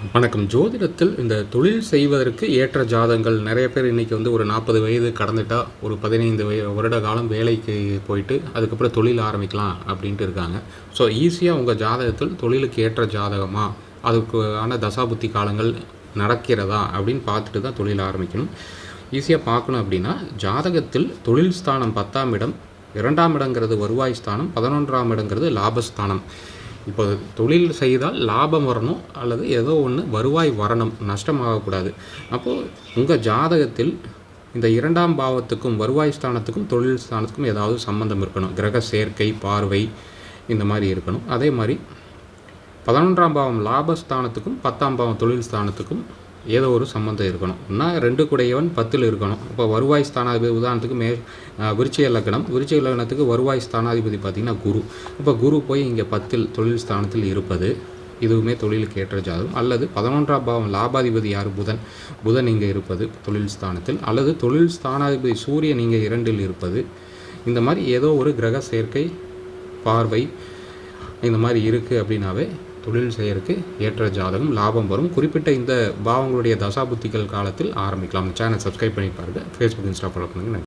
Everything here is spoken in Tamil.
வணக்கம். ஜோதிடத்தில் இந்த தொழில் செய்வதற்கு ஏற்ற ஜாதகங்கள் நிறைய பேர் இன்றைக்கி வந்து ஒரு 40 வயது கடந்துட்டா ஒரு 15 வருட காலம் வேலைக்கு போயிட்டு அதுக்கப்புறம் தொழில் ஆரம்பிக்கலாம் அப்படின்ட்டு இருக்காங்க. ஸோ ஈஸியாக உங்கள் ஜாதகத்தில் தொழிலுக்கு ஏற்ற ஜாதகமா, அதுக்கான தசாபுத்தி காலங்கள் நடக்கிறதா அப்படின்னு பார்த்துட்டு தான் தொழில் ஆரம்பிக்கணும். ஈஸியாக பார்க்கணும் அப்படின்னா, ஜாதகத்தில் தொழில் ஸ்தானம் 10ஆம் இடம், 2ஆம் இடங்கிறது வருவாய் ஸ்தானம், 11ஆம் இடங்கிறது லாபஸ்தானம். இப்போ தொழில் செய்தால் லாபம் வரணும், அல்லது ஏதோ ஒன்று வருவாய் வரணும், நஷ்டமாகக்கூடாது. அப்போது உங்கள் ஜாதகத்தில் இந்த 2ஆம் பாவத்துக்கும் வருவாய் ஸ்தானத்துக்கும் தொழில் ஸ்தானத்துக்கும் ஏதாவது சம்மந்தம் இருக்கணும். கிரக சேர்க்கை, பார்வை இந்த மாதிரி இருக்கணும். அதே மாதிரி 11ஆம் பாவம் லாபஸ்தானத்துக்கும் 10ஆம் பாவம் தொழில் ஸ்தானத்துக்கும் ஏதோ ஒரு சம்மந்தம் இருக்கணும். 2 குடையவன் 10ல் இருக்கணும். இப்போ வருவாய் ஸ்தானாதிபதி உதாரணத்துக்கு விருச்சிக லக்னம், விருச்சிக லக்னத்துக்கு வருவாய் ஸ்தானாதிபதி பார்த்திங்கன்னா குரு. இப்போ குரு போய் இங்கே 10ல் தொழில் ஸ்தானத்தில் இருப்பது இதுவுமே தொழிலுக்கு ஏற்ற ஜாதகம். அல்லது 11ஆம் பாவம் லாபாதிபதி யார்? புதன் இங்கே இருப்பது தொழில் ஸ்தானத்தில், அல்லது தொழில் ஸ்தானாதிபதி சூரியன் இங்கே 2ல் இருப்பது. இந்த மாதிரி ஏதோ ஒரு கிரக சேர்க்கை, பார்வை இந்த மாதிரி இருக்குது அப்படின்னாவே தொழில் செய்யறதுக்கு ஏற்ற ஜாதகம், லாபம் வரும். குறிப்பிட்ட இந்த பாவங்களுடைய தசாபுத்திகள் காலத்தில் ஆரம்பிக்கலாம். சேனல் சப்ஸ்கிரைப் பண்ணி பாருங்கள். ஃபேஸ்புக், இன்ஸ்டா ஃபாலோ பண்ணுங்கள்.